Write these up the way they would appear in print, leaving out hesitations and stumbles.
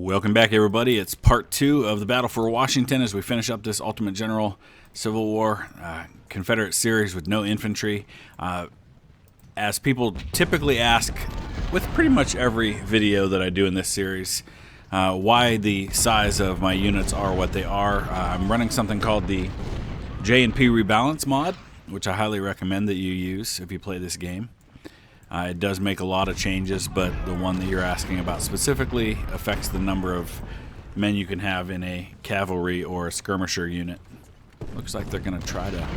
Welcome back, everybody. It's part 2 of the Battle for Washington as we finish up this Ultimate General Civil War Confederate series with no infantry. As people typically ask with pretty much every video that I do in this series, why the size of my units are what they are. I'm running something called the J&P Rebalance mod, which I highly recommend that you use if you play this game. It does make a lot of changes, but the one that you're asking about specifically affects the number of men you can have in a cavalry or a skirmisher unit. Looks like they're going to try to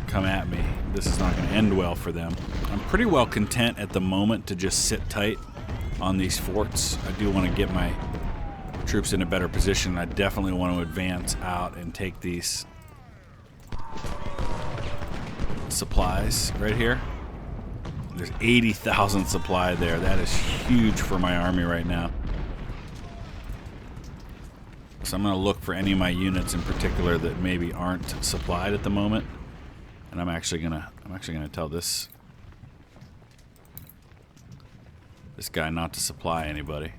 come at me. This is not going to end well for them. I'm pretty well content at the moment to just sit tight on these forts. I do want to get my troops in a better position. I definitely want to advance out and take these supplies right here. There's 80,000 supply there. That is huge for my army right now. So I'm going to look for any of my units in particular that maybe aren't supplied at the moment, and I'm actually going to tell this guy not to supply anybody.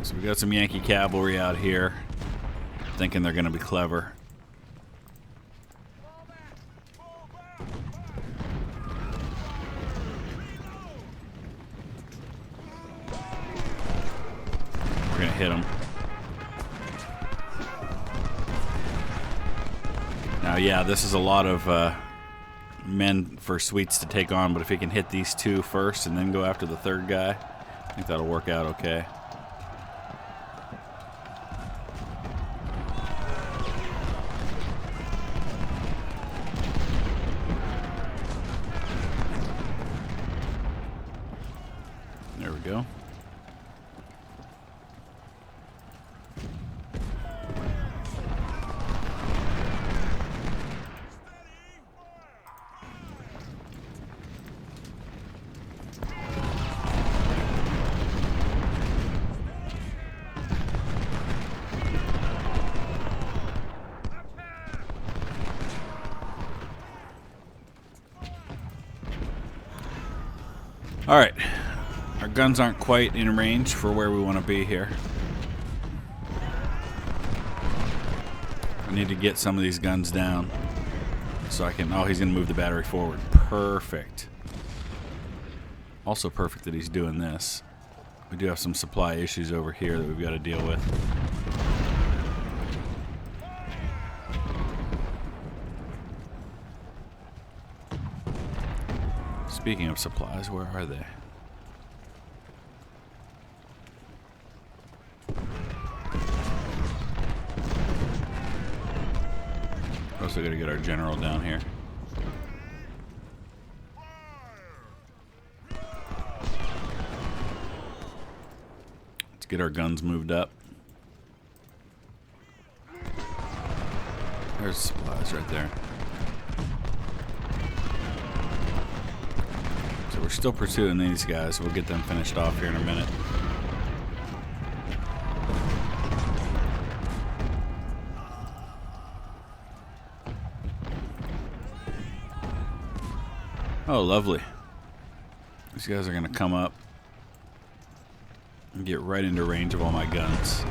So we got some Yankee cavalry out here, thinking they're going to be clever. We're gonna hit him. Now, yeah, this is a lot of men for Sweets to take on, but if he can hit these two first and then go after the third guy, I think that'll work out okay. There we go. Alright, our guns aren't quite in range for where we want to be here. I need to get some of these guns down so I can... Oh, he's going to move the battery forward. Perfect. Also perfect that he's doing this. We do have some supply issues over here that we've got to deal with. Speaking of supplies, where are they? Also got to get our general down here. Let's get our guns moved up. There's supplies right there. We're still pursuing these guys. We'll get them finished off here in a minute. Oh, lovely. These guys are going to come up and get right into range of all my guns.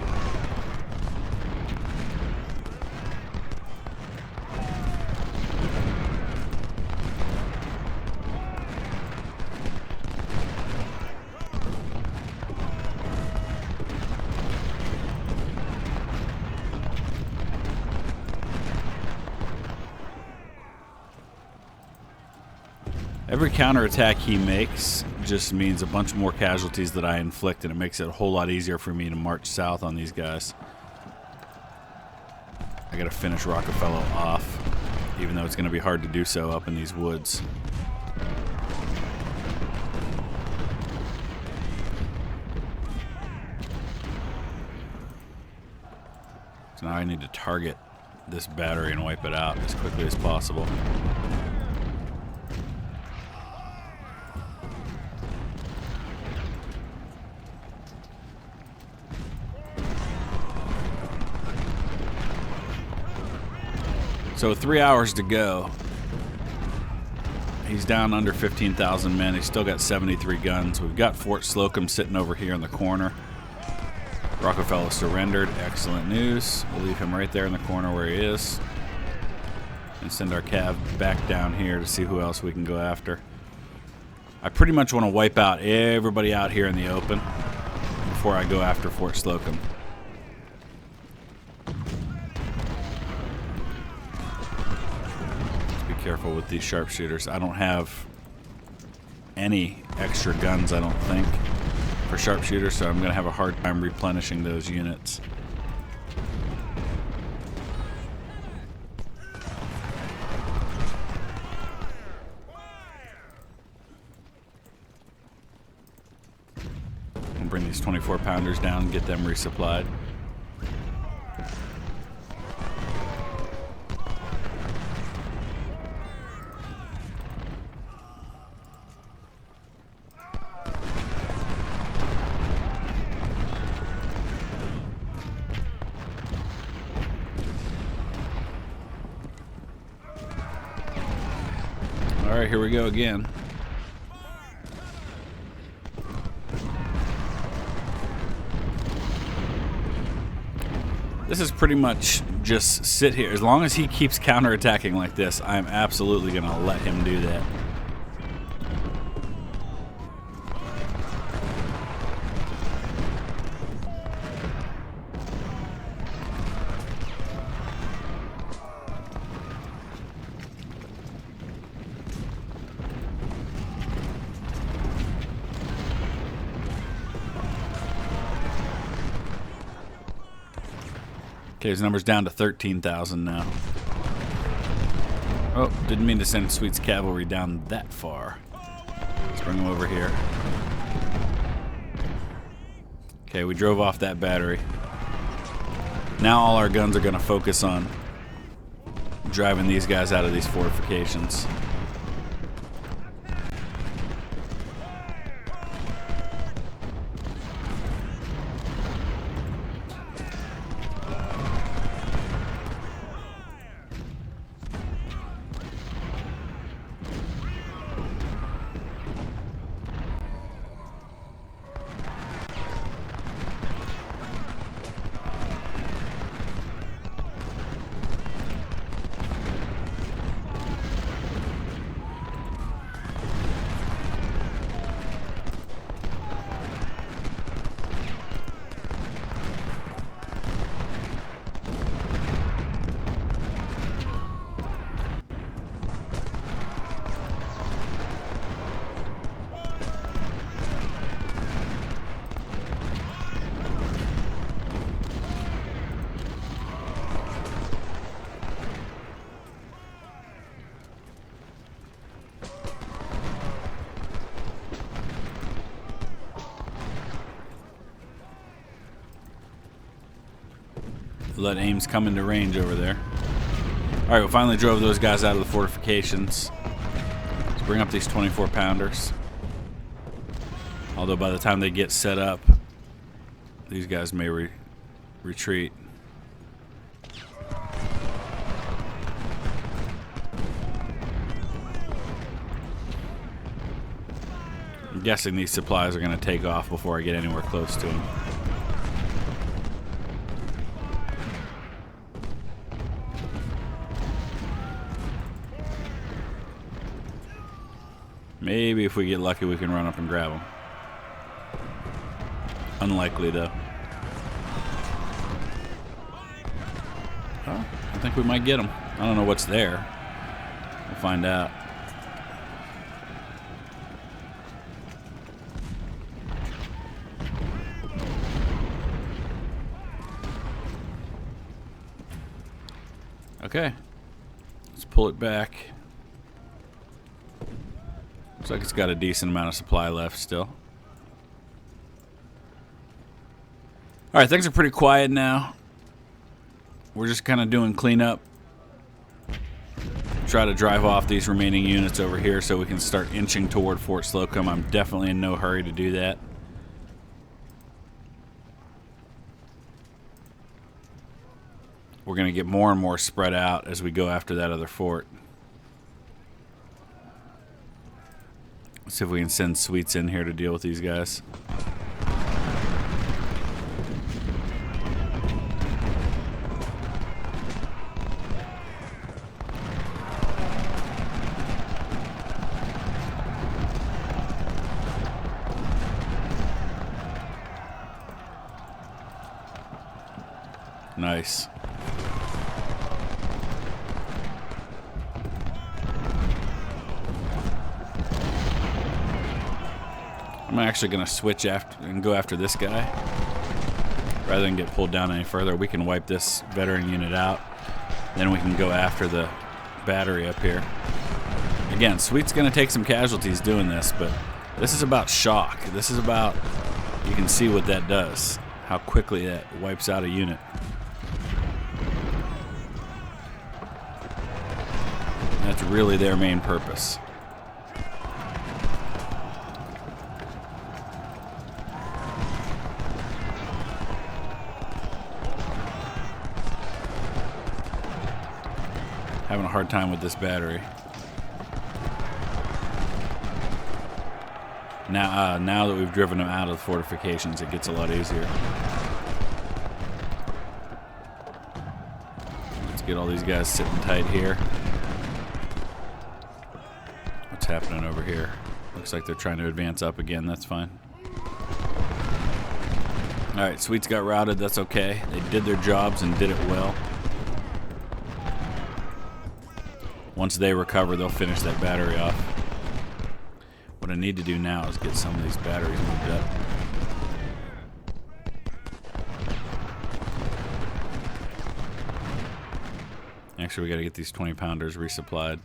Every counterattack he makes just means a bunch more casualties that I inflict, and it makes it a whole lot easier for me to march south on these guys. I gotta finish Rockefeller off, even though it's gonna be hard to do so up in these woods. So now I need to target this battery and wipe it out as quickly as possible. So 3 hours to go. He's down under 15,000 men. He's still got 73 guns. We've got Fort Slocum sitting over here in the corner. Rockefeller surrendered. Excellent news. We'll leave him right there in the corner where he is. And send our cav back down here to see who else we can go after. I pretty much want to wipe out everybody out here in the open before I go after Fort Slocum. Be careful with these sharpshooters. I don't have any extra guns, I don't think, for sharpshooters, so I'm going to have a hard time replenishing those units. I'll bring these 24-pounders down and get them resupplied. Alright, here we go again. This is pretty much just sit here. As long as he keeps counterattacking like this, I'm absolutely going to let him do that. Okay, his number's down to 13,000 now. Oh, didn't mean to send Sweet's cavalry down that far. Let's bring them over here. Okay, we drove off that battery. Now all our guns are going to focus on driving these guys out of these fortifications. Let Ames come into range over there. Alright, we finally drove those guys out of the fortifications. Let's bring up these 24-pounders. Although by the time they get set up, these guys may retreat. I'm guessing these supplies are going to take off before I get anywhere close to them. Maybe if we get lucky, we can run up and grab them. Unlikely, though. Oh, I think we might get them. I don't know what's there. We'll find out. Okay. Let's pull it back. Looks like it's got a decent amount of supply left still. Alright, things are pretty quiet now. We're just kind of doing cleanup. Try to drive off these remaining units over here so we can start inching toward Fort Slocum. I'm definitely in no hurry to do that. We're going to get more and more spread out as we go after that other fort. Let's see if we can send Sweets in here to deal with these guys. Nice. I'm actually going to switch after and go after this guy. Rather than get pulled down any further, we can wipe this veteran unit out. Then we can go after the battery up here. Again, Sweet's going to take some casualties doing this, but this is about shock. This is about, you can see what that does. How quickly that wipes out a unit. That's really their main purpose. Having a hard time with this battery. Now that we've driven them out of the fortifications, it gets a lot easier. Let's get all these guys sitting tight here. What's happening over here? Looks like they're trying to advance up again. That's fine. Alright, Sweets got routed. That's okay. They did their jobs and did it well. Once they recover, they'll finish that battery off. What I need to do now is get some of these batteries moved up. Actually, we got to get these 20-pounders resupplied.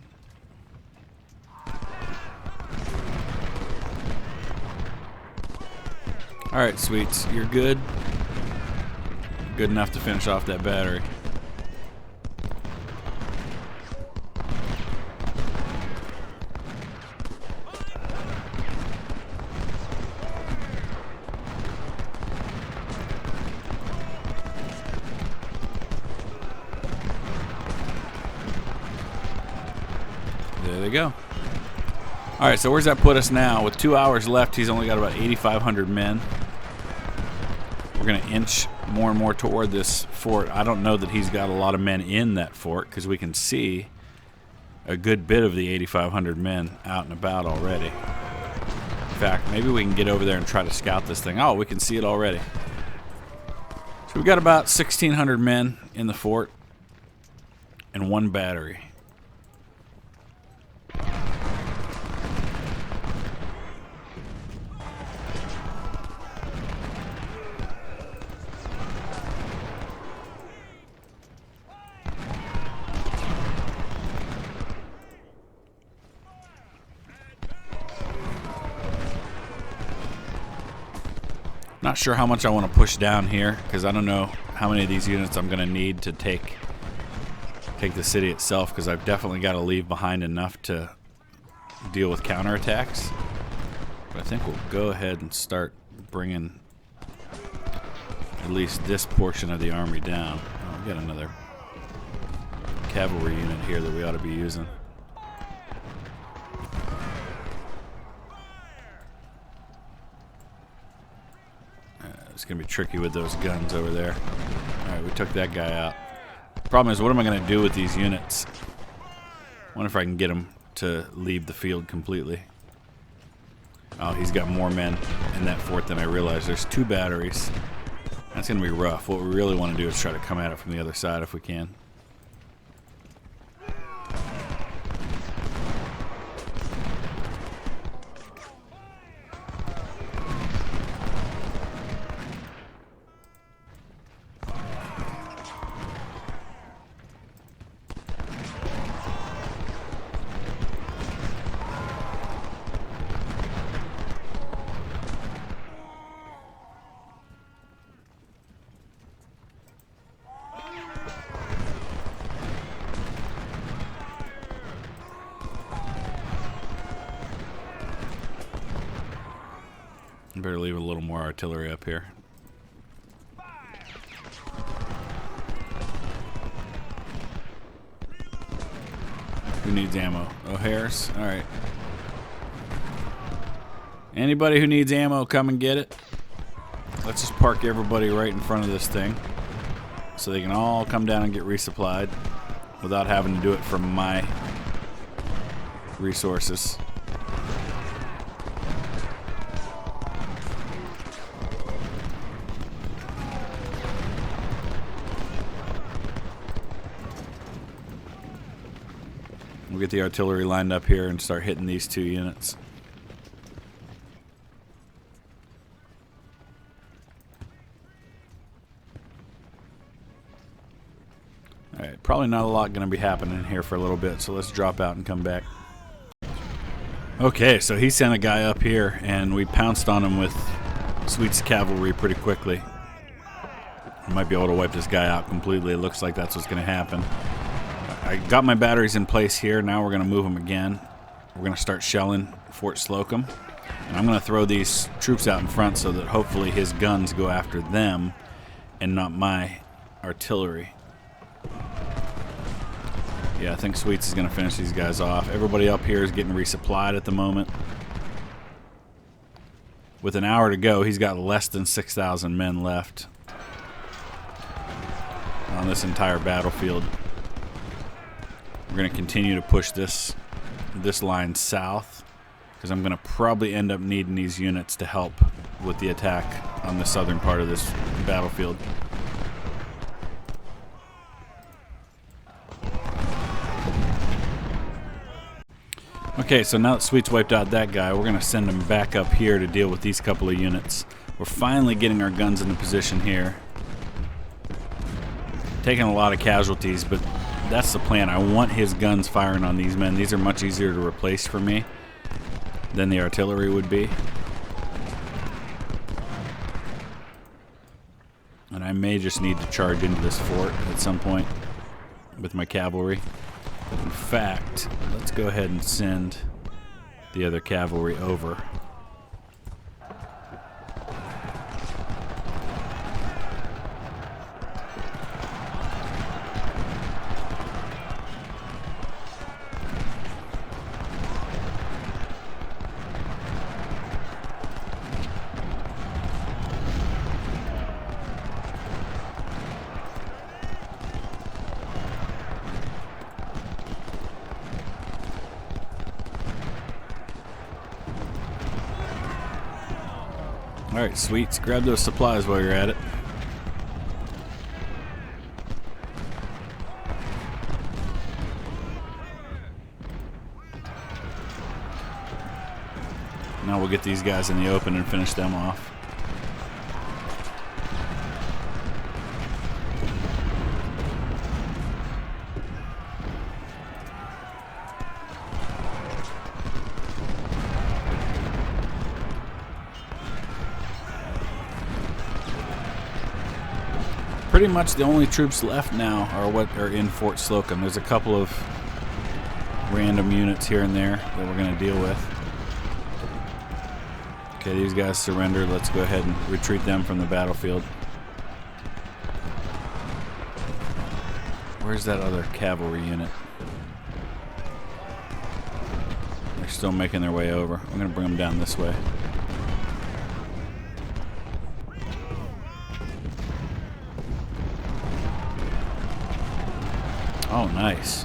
Alright, Sweets, you're good. Good enough to finish off that battery. There they go. Alright, so where's that put us now? With 2 hours left, he's only got about 8,500 men. We're going to inch more and more toward this fort. I don't know that he's got a lot of men in that fort because we can see a good bit of the 8,500 men out and about already. In fact, maybe we can get over there and try to scout this thing. Oh, we can see it already. So we've got about 1,600 men in the fort and one battery. Not sure how much I want to push down here because I don't know how many of these units I'm going to need to take the city itself, because I've definitely got to leave behind enough to deal with counterattacks. But I think we'll go ahead and start bringing at least this portion of the army down. Oh, we got another cavalry unit here that we ought to be using. It's going to be tricky with those guns over there. Alright, we took that guy out. Problem is, what am I going to do with these units? I wonder if I can get him to leave the field completely. Oh, he's got more men in that fort than I realized. There's 2 batteries. That's going to be rough. What we really want to do is try to come at it from the other side if we can. Better leave a little more artillery up here. Who needs ammo? O'Hare's? Alright. Anybody who needs ammo, come and get it. Let's just park everybody right in front of this thing so they can all come down and get resupplied without having to do it from my resources. We'll get the artillery lined up here and start hitting these 2 units. Alright, probably not a lot going to be happening here for a little bit, so let's drop out and come back. Okay, so he sent a guy up here, and we pounced on him with Sweet's cavalry pretty quickly. I might be able to wipe this guy out completely. It looks like that's what's going to happen. I got my batteries in place here. Now we're going to move them again. We're going to start shelling Fort Slocum. And I'm going to throw these troops out in front so that hopefully his guns go after them and not my artillery. Yeah, I think Sweets is going to finish these guys off. Everybody up here is getting resupplied at the moment. With an hour to go, he's got less than 6,000 men left on this entire battlefield. We're going to continue to push this line south because I'm going to probably end up needing these units to help with the attack on the southern part of this battlefield. Okay, so now that Sweet's wiped out that guy, we're going to send him back up here to deal with these couple of units. We're finally getting our guns into position here. Taking a lot of casualties, but that's the plan. I want his guns firing on these men. These are much easier to replace for me than the artillery would be. And I may just need to charge into this fort at some point with my cavalry. In fact, let's go ahead and send the other cavalry over. Alright, Sweets, grab those supplies while you're at it. Now we'll get these guys in the open and finish them off. Pretty much the only troops left now are what are in Fort Slocum. There's a couple of random units here and there that we're going to deal with. Okay, these guys surrendered. Let's go ahead and retreat them from the battlefield. Where's that other cavalry unit? They're still making their way over. I'm going to bring them down this way. Oh, nice.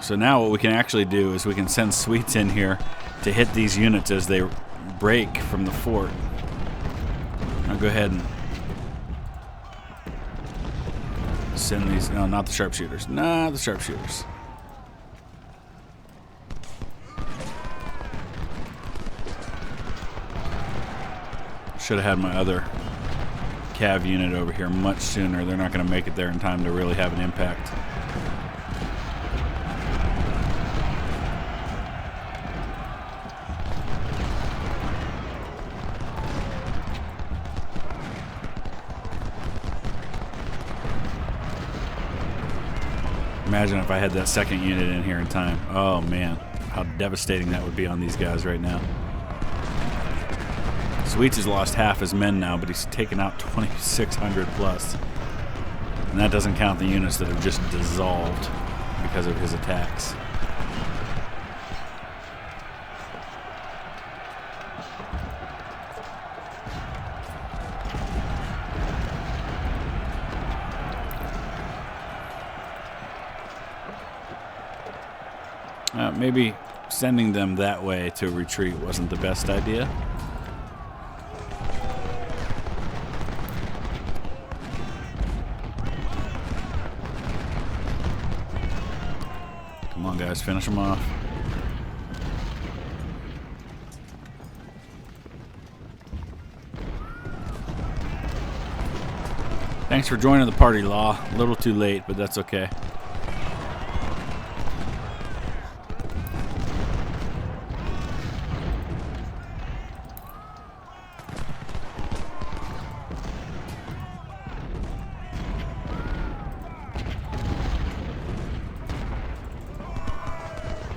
So now what we can actually do is we can send Sweets in here to hit these units as they break from the fort. I'll go ahead and send these. No, not the sharpshooters. Nah, the sharpshooters. Should have had my other cav unit over here much sooner. They're not going to make it there in time to really have an impact. Imagine if I had that second unit in here in time. Oh man, how devastating that would be on these guys right now. Sweets has lost half his men now, but he's taken out 2,600 plus. And that doesn't count the units that have just dissolved because of his attacks. Maybe sending them that way to retreat wasn't the best idea. Come on, guys, finish them off. Thanks for joining the party, Law. A little too late, but that's okay.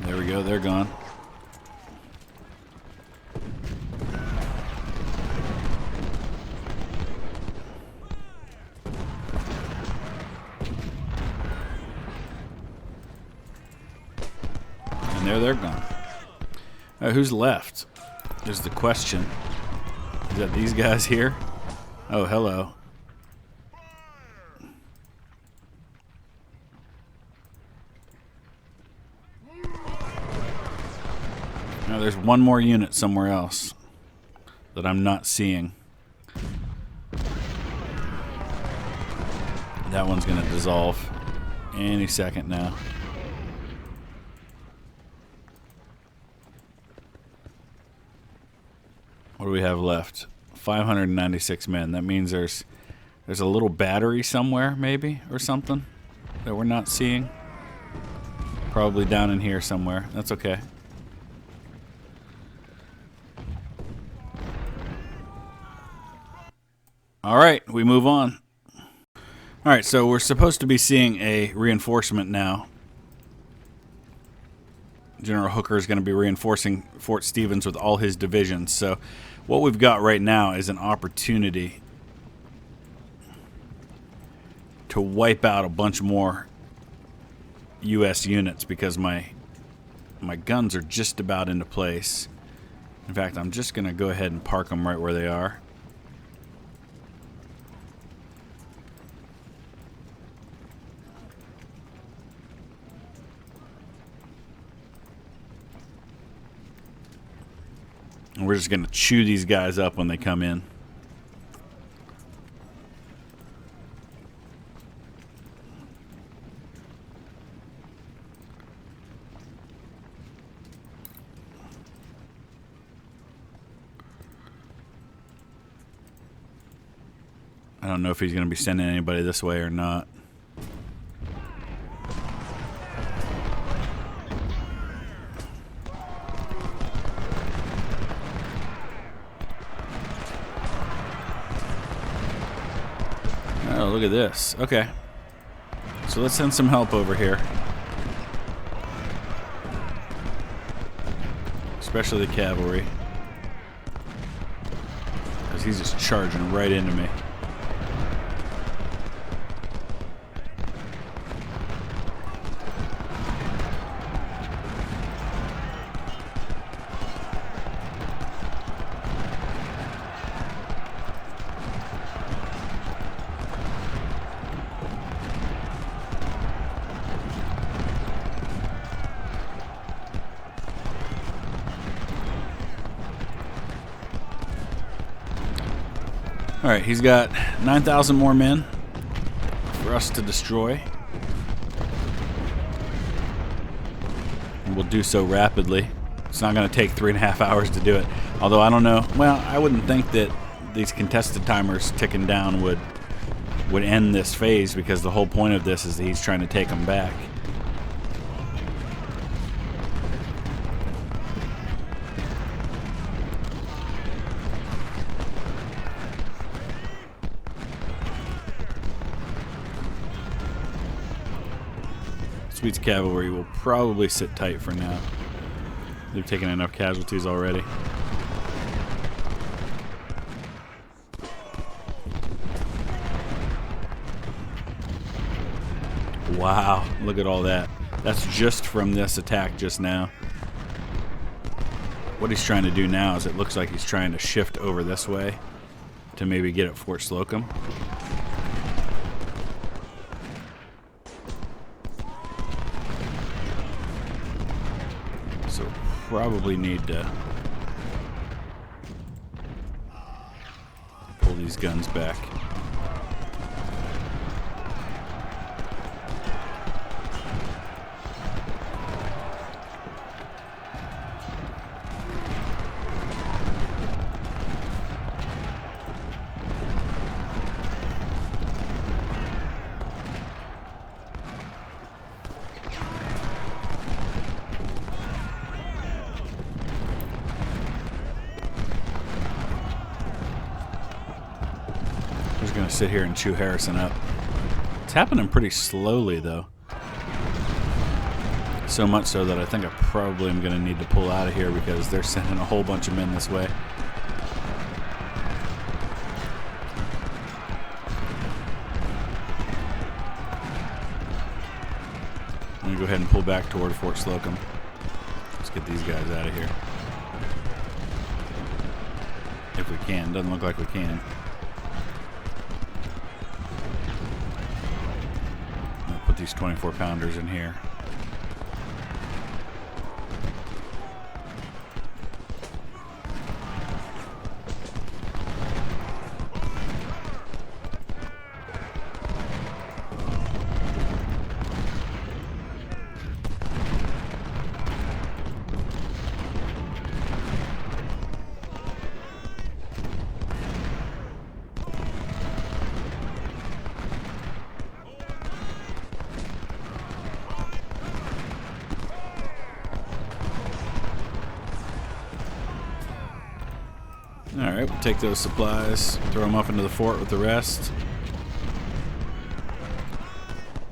There we go, they're gone. And there they're gone. Who's left is the question. Is that these guys here? Oh, hello. Now there's one more unit somewhere else that I'm not seeing. That one's going to dissolve any second now. What do we have left? 596 men. That means there's a little battery somewhere, maybe, or something that we're not seeing. Probably down in here somewhere. That's okay. All right, we move on. All right, so we're supposed to be seeing a reinforcement now. General Hooker is going to be reinforcing Fort Stevens with all his divisions. So what we've got right now is an opportunity to wipe out a bunch more U.S. units because my guns are just about into place. In fact, I'm just going to go ahead and park them right where they are. And we're just going to chew these guys up when they come in. I don't know if he's going to be sending anybody this way or not. Oh, look at this. Okay. So let's send some help over here. Especially the cavalry. Because he's just charging right into me. Alright, he's got 9,000 more men for us to destroy. And we'll do so rapidly. It's not going to take 3.5 hours to do it. Although I don't know. Well, I wouldn't think that these contested timers ticking down would end this phase, because the whole point of this is that he's trying to take them back. Sweet's cavalry will probably sit tight for now. They've taken enough casualties already. Wow, look at all that. That's just from this attack just now. What he's trying to do now is it looks like he's trying to shift over this way to maybe get at Fort Slocum. probably need to pull these guns back. Just gonna sit here and chew Harrison up. It's happening pretty slowly though. So much so that I think I probably am gonna need to pull out of here because they're sending a whole bunch of men this way. I'm gonna go ahead and pull back toward Fort Slocum. Let's get these guys out of here. If we can. Doesn't look like we can. Put these 24-pounders in here. Alright, we'll take those supplies, throw them up into the fort with the rest.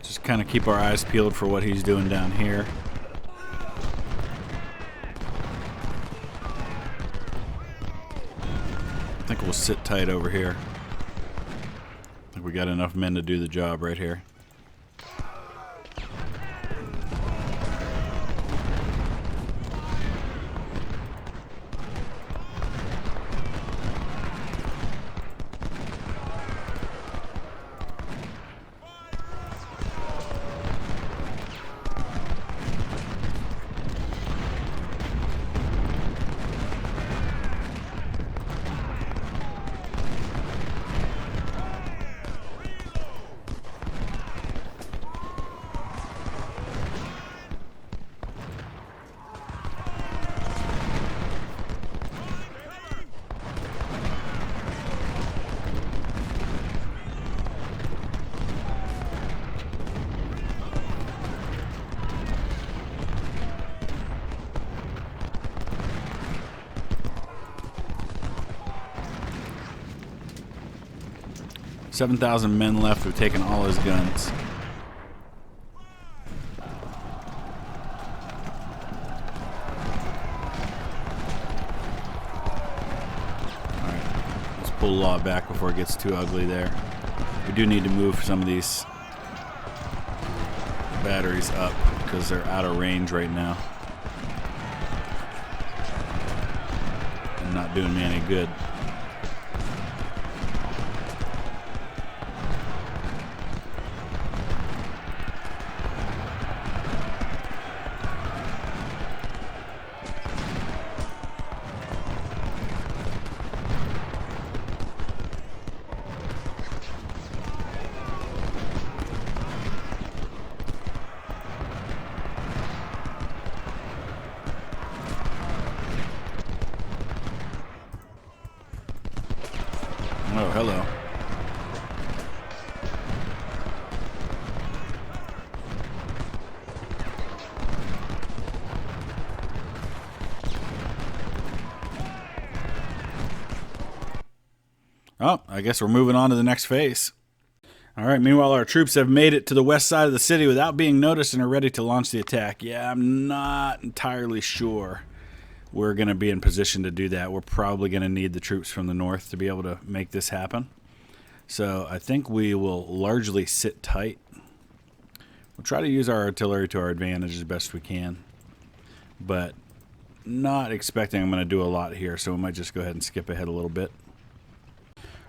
Just kind of keep our eyes peeled for what he's doing down here. I think we'll sit tight over here. I think we got enough men to do the job right here. $7,000 men left. We've taken all his guns. Alright, let's pull the law back before it gets too ugly there. We do need to move some of these batteries up because they're out of range right now and not doing me any good. Oh, hello. Oh, I guess we're moving on to the next phase. All right, meanwhile, our troops have made it to the west side of the city without being noticed and are ready to launch the attack. Yeah, I'm not entirely sure we're going to be in position to do that. We're probably going to need the troops from the north to be able to make this happen. So I think we will largely sit tight. We'll try to use our artillery to our advantage as best we can, but not expecting I'm going to do a lot here, so we might just go ahead and skip ahead a little bit.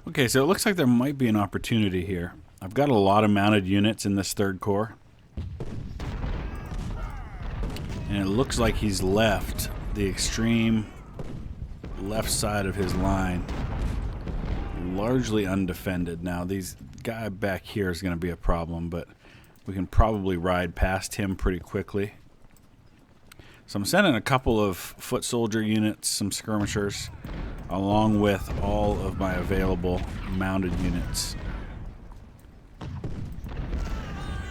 Okay, so it looks like there might be an opportunity here. I've got a lot of mounted units in this 3rd Corps, and it looks like he's left the extreme left side of his line largely undefended. Now, these guy back here is going to be a problem, but we can probably ride past him pretty quickly. So I'm sending a couple of foot soldier units, some skirmishers, along with all of my available mounted units.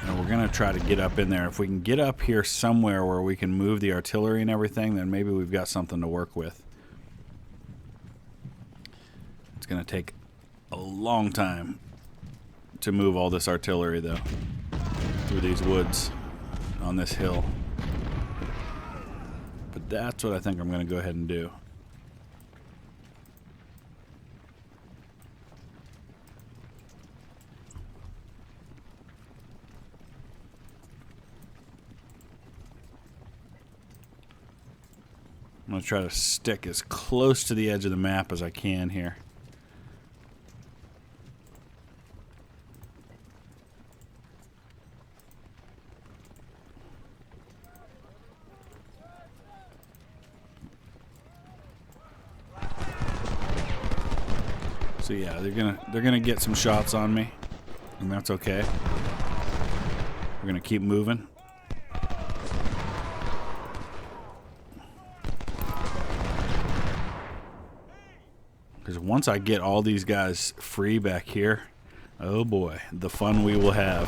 And we're going to try to get up in there. If we can get up here somewhere where we can move the artillery and everything, then maybe we've got something to work with. It's going to take a long time to move all this artillery, though, through these woods on this hill. But that's what I think I'm going to go ahead and do. I'm going to try to stick as close to the edge of the map as I can here. So yeah, they're gonna get some shots on me, and that's okay. We're gonna keep moving. Because once I get all these guys free back here, oh boy, the fun we will have.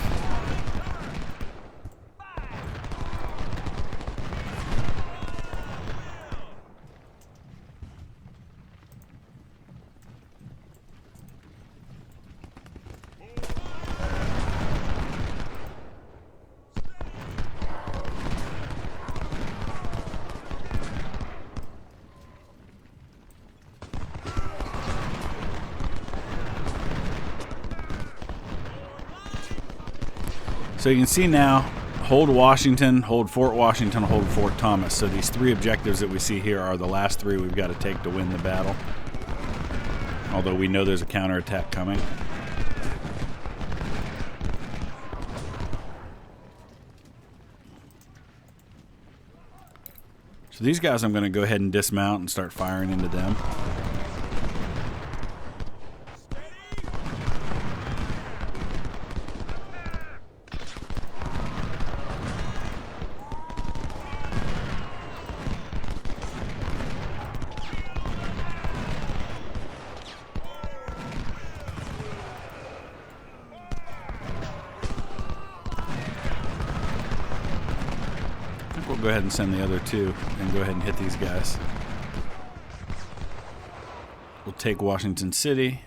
So you can see now, hold Washington, hold Fort Washington, hold Fort Thomas. So these three objectives that we see here are the last three we've got to take to win the battle. Although we know there's a counterattack coming. So these guys I'm going to go ahead and dismount and start firing into them. We'll go ahead and send the other two and go ahead and hit these guys. We'll take Washington City.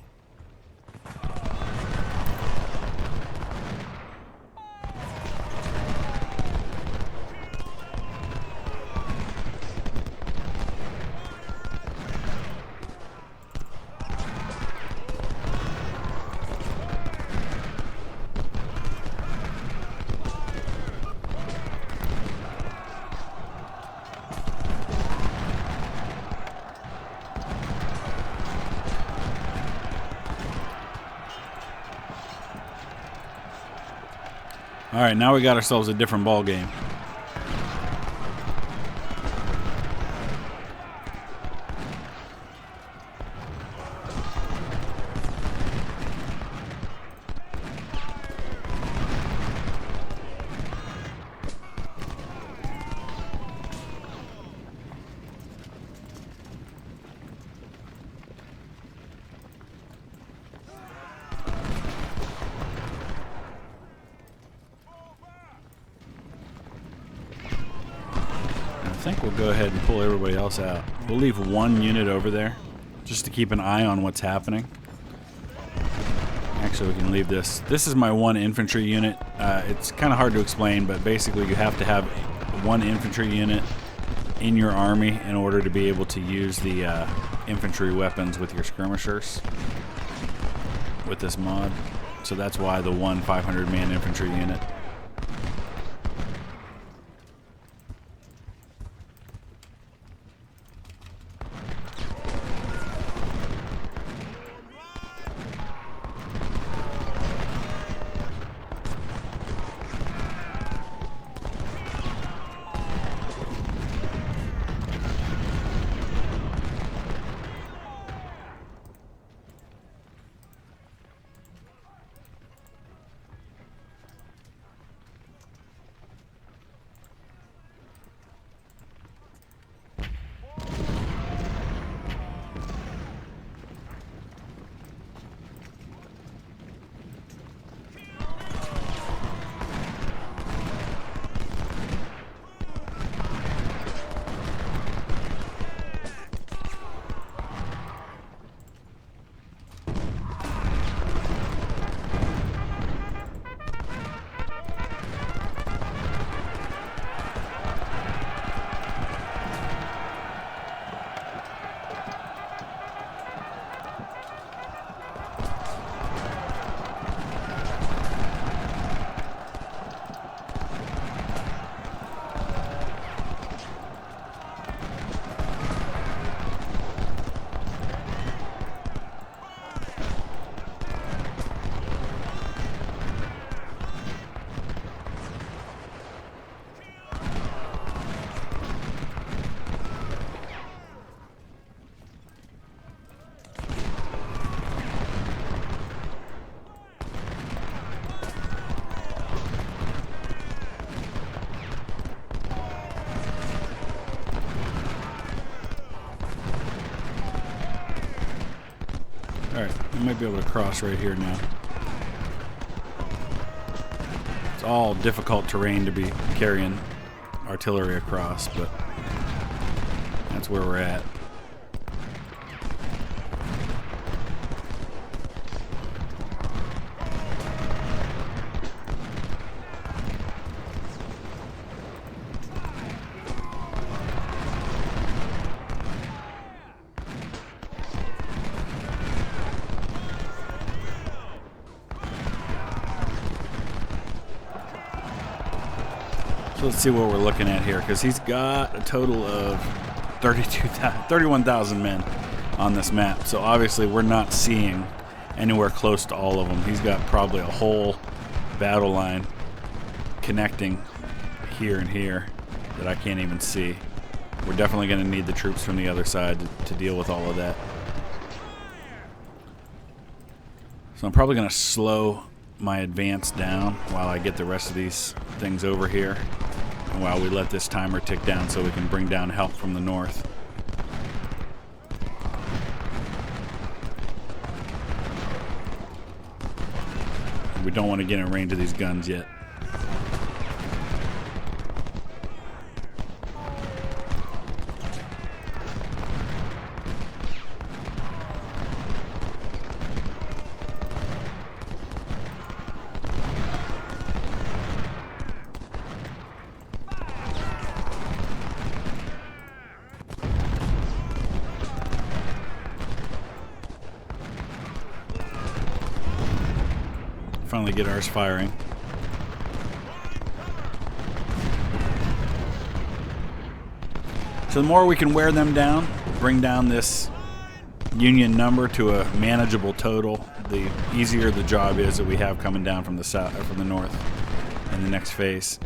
All right, now we got ourselves a different ball game. I think we'll go ahead and pull everybody else out. We'll leave one unit over there just to keep an eye on what's happening. Actually, we can leave this. This is my one infantry unit. It's kind of hard to explain, but basically you have to have one infantry unit in your army in order to be able to use the infantry weapons with your skirmishers with this mod. So that's why the one 500-man infantry unit. Alright, we might be able to cross right here now. It's all difficult terrain to be carrying artillery across, but that's where we're at. So let's see what we're looking at here, because he's got a total of 31,000 men on this map. So obviously we're not seeing anywhere close to all of them. He's got probably a whole battle line connecting here and here that I can't even see. We're definitely going to need the troops from the other side to deal with all of that. So I'm probably going to slow my advance down while I get the rest of these things over here, and while we let this timer tick down so we can bring down help from the north. We don't want to get in range of these guns yet. Finally get ours firing. So the more we can wear them down, bring down this Union number to a manageable total, the easier the job is that we have coming down from the south or from the north in the next phase.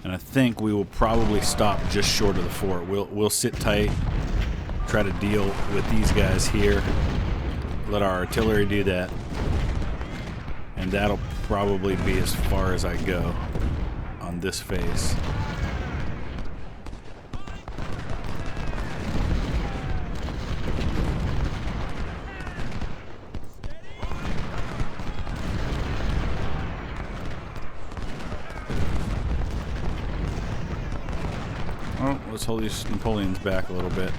And I think we will probably stop just short of the fort. We'll sit tight, try to deal with these guys here, let our artillery do that, and that'll probably be as far as I go on this phase. Oh, let's hold these Napoleons back a little bit.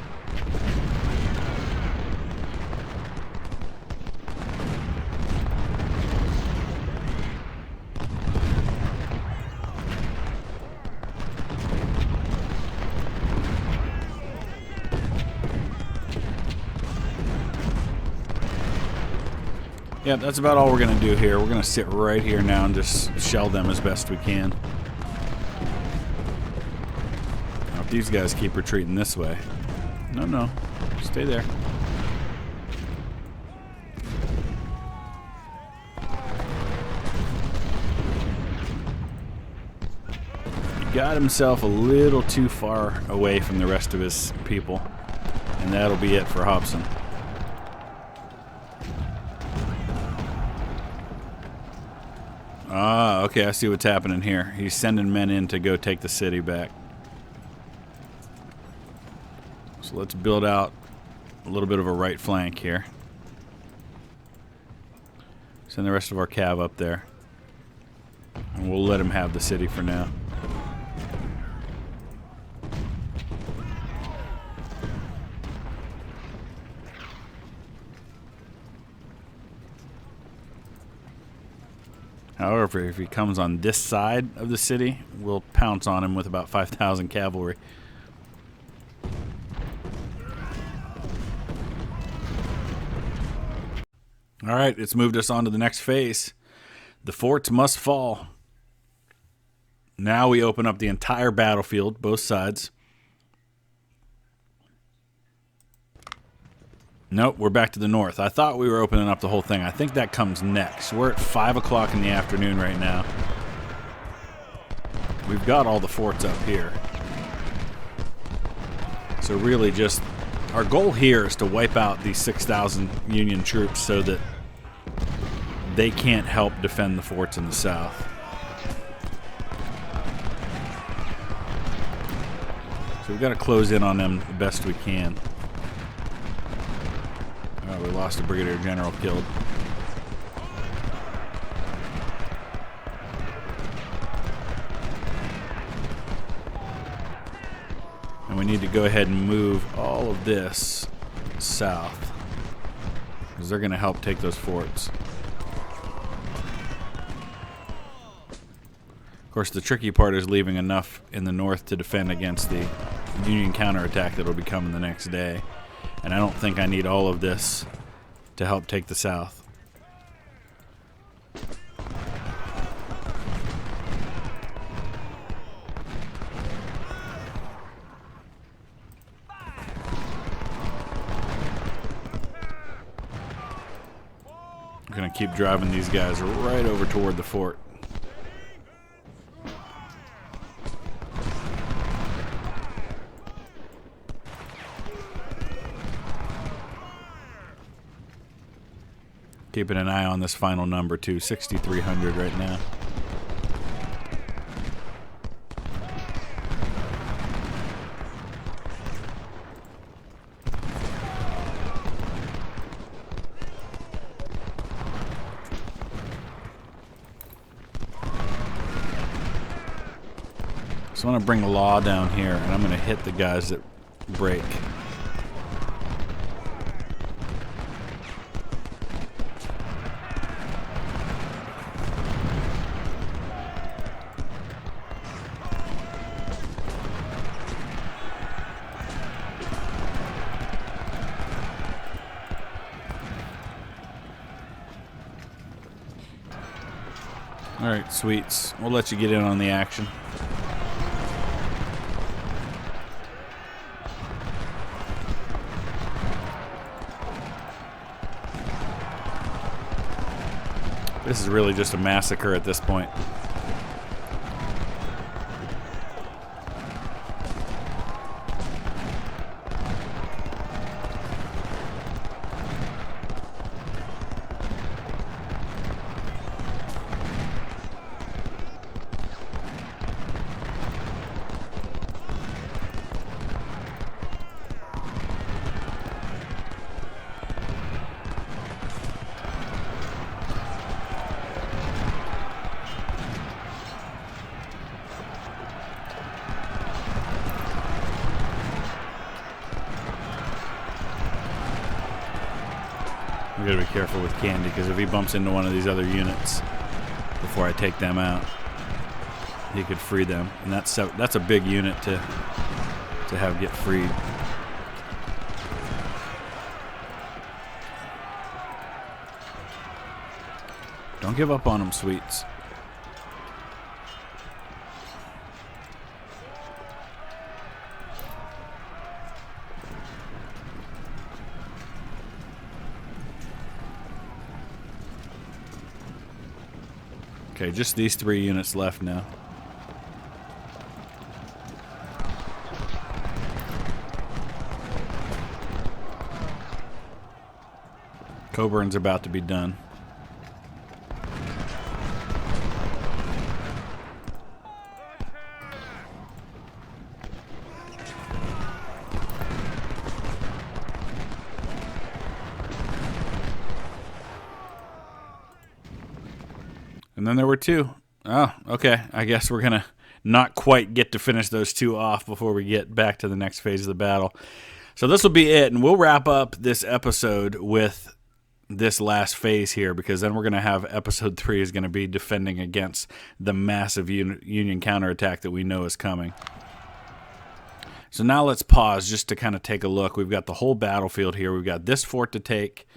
Yeah, that's about all we're going to do here. We're going to sit right here now and just shell them as best we can. Now, if these guys keep retreating this way. No. Stay there. He got himself a little too far away from the rest of his people. And that'll be it for Hobson. Ah, okay, I see what's happening here. He's sending men in to go take the city back. So let's build out a little bit of a right flank here. Send the rest of our cav up there. And we'll let him have the city for now. However, if he comes on this side of the city, we'll pounce on him with about 5,000 cavalry. All right, it's moved us on to the next phase. The forts must fall. Now we open up the entire battlefield, both sides. Nope, we're back to the north. I thought we were opening up the whole thing. I think that comes next. We're at 5 o'clock in the afternoon right now. We've got all the forts up here. So really just, our goal here is to wipe out these 6,000 Union troops so that they can't help defend the forts in the south. So So we've got to close in on them the best we can. Oh, we lost a brigadier general killed. And we need to go ahead and move all of this south, because they're going to help take those forts. Of course, the tricky part is leaving enough in the north to defend against the Union counterattack that will be coming the next day. And I don't think I need all of this to help take the south. I'm going to keep driving these guys right over toward the fort. Keeping an eye on this final number too, 6,300 right now. So I'm going to bring law down here, and I'm going to hit the guys that break. Alright, sweets. We'll let you get in on the action. This is really just a massacre at this point. I'm going to be careful with Candy, because if he bumps into one of these other units before I take them out, he could free them. And that's a big unit to have get freed. Don't give up on them, sweets. Okay, just these 3 units left now. Coburn's about to be done. And then there were 2. Oh, okay. I guess we're going to not quite get to finish those 2 off before we get back to the next phase of the battle. So this will be it, and we'll wrap up this episode with this last phase here, because then we're going to have episode 3 is going to be defending against the massive Union counterattack that we know is coming. So now let's pause just to kind of take a look. We've got the whole battlefield here. We've got this fort to take.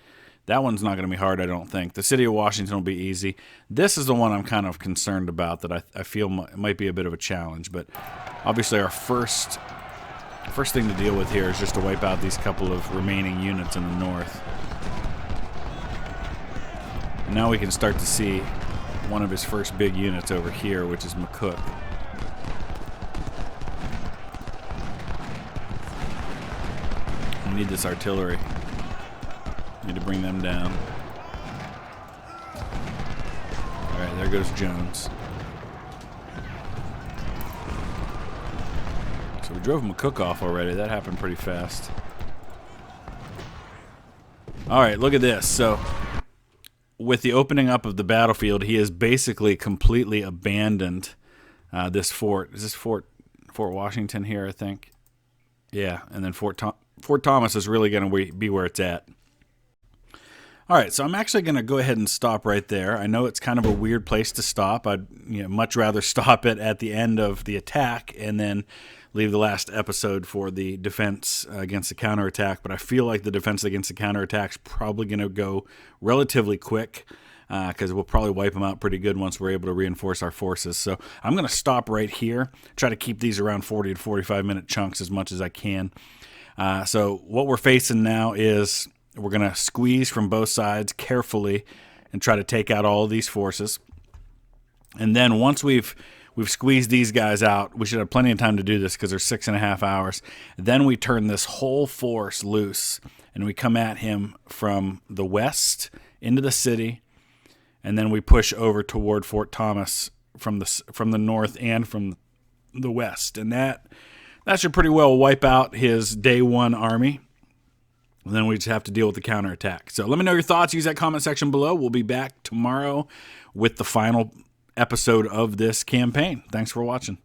That one's not going to be hard, I don't think. The city of Washington will be easy. This is the one I'm kind of concerned about, that I feel might be a bit of a challenge. But obviously our first thing to deal with here is just to wipe out these couple of remaining units in the north. And now we can start to see one of his first big units over here, which is McCook. We need this artillery. Need to bring them down. Alright, there goes Jones. So So we drove him a cook-off already. That happened pretty fast. All right, look at this. So with the opening up of the battlefield, he has basically completely abandoned this fort. Is this Fort Washington here, I think? Yeah, and then Fort Thomas is really going to be where it's at. All right, so I'm actually going to go ahead and stop right there. I know it's kind of a weird place to stop. I'd much rather stop it at the end of the attack and then leave the last episode for the defense against the counterattack. But I feel like the defense against the counterattack is probably going to go relatively quick because we'll probably wipe them out pretty good once we're able to reinforce our forces. So I'm going to stop right here, try to keep these around 40 to 45 minute chunks as much as I can. So what we're facing now is we're going to squeeze from both sides carefully and try to take out all of these forces. And then once we've squeezed these guys out, we should have plenty of time to do this because they're 6.5 hours. Then we turn this whole force loose and we come at him from the west into the city, and then we push over toward Fort Thomas from the north and from the west. And that should pretty well wipe out his day one army. And then we just have to deal with the counterattack. So let me know your thoughts. Use that comment section below. We'll be back tomorrow with the final episode of this campaign. Thanks for watching.